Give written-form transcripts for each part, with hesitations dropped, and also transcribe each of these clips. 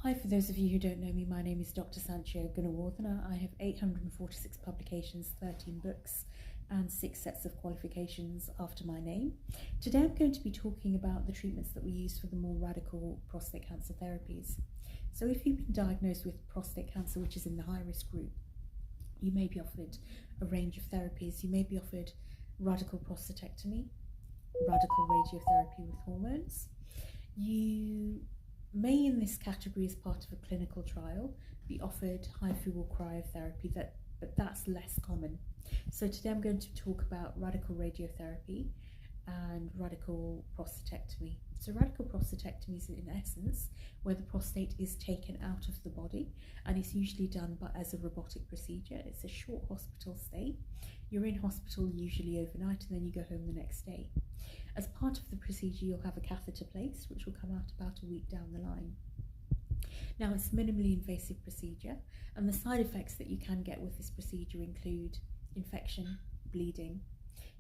Hi, for those of you who don't know me, my name is Dr. Sanchia Gunawardena. I have 846 publications, 13 books, and 6 sets of qualifications after my name. Today I'm going to be talking about the treatments that we use for the more radical prostate cancer therapies. So if you've been diagnosed with prostate cancer, which is in the high-risk group, you may be offered a range of therapies. You may be offered radical prostatectomy, radical radiotherapy with hormones. You may, in this category, as part of a clinical trial, be offered HIFU or cryotherapy, but that's less common. So today I'm going to talk about radical radiotherapy and radical prostatectomy. So radical prostatectomy is, in essence, where the prostate is taken out of the body, and it's usually done as a robotic procedure. It's a short hospital stay. You're in hospital usually overnight, and then you go home the next day. As part of the procedure, you'll have a catheter placed, which will come out about a week down the line. Now, it's a minimally invasive procedure, and the side effects that you can get with this procedure include infection, bleeding.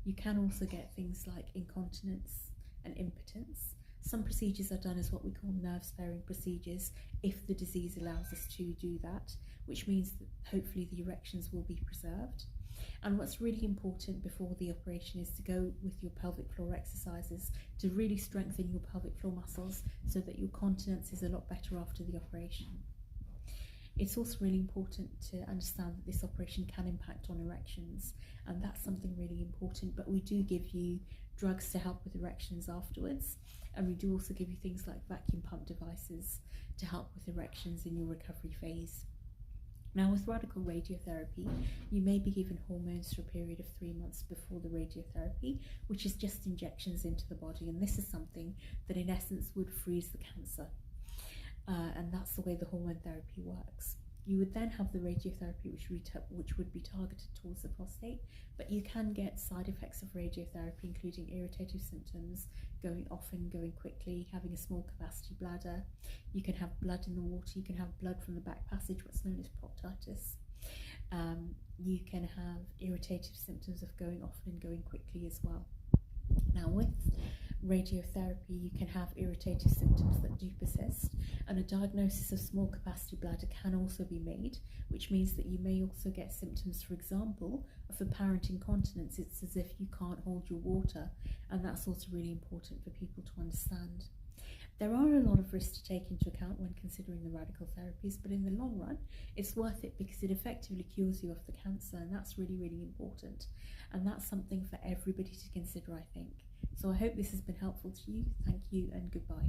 You can also get things like incontinence and impotence. Some procedures are done as what we call nerve-sparing procedures if the disease allows us to do that, which means that hopefully the erections will be preserved. And what's really important before the operation is to go with your pelvic floor exercises to really strengthen your pelvic floor muscles so that your continence is a lot better after the operation. It's also really important to understand that this operation can impact on erections, and that's something really important, but we do give you drugs to help with erections afterwards, and we do also give you things like vacuum pump devices to help with erections in your recovery phase. Now, with radical radiotherapy, you may be given hormones for a period of 3 months before the radiotherapy, which is just injections into the body, and this is something that in essence would freeze the cancer. And that's the way the hormone therapy works. You would then have the radiotherapy, which would be targeted towards the prostate, but you can get side effects of radiotherapy, including irritative symptoms, going often, going quickly, having a small capacity bladder. You can have blood in the water, you can have blood from the back passage, what's known as proctitis. You can have irritative symptoms of going often and going quickly as well. Now, with radiotherapy, you can have irritative symptoms that do persist, and a diagnosis of small capacity bladder can also be made, which means that you may also get symptoms, for example, of apparent incontinence. It's as if you can't hold your water, and that's also really important for people to understand. There are a lot of risks to take into account when considering the radical therapies, but in the long run, it's worth it because it effectively cures you of the cancer, and that's really, really important. And that's something for everybody to consider, I think. So I hope this has been helpful to you. Thank you and goodbye.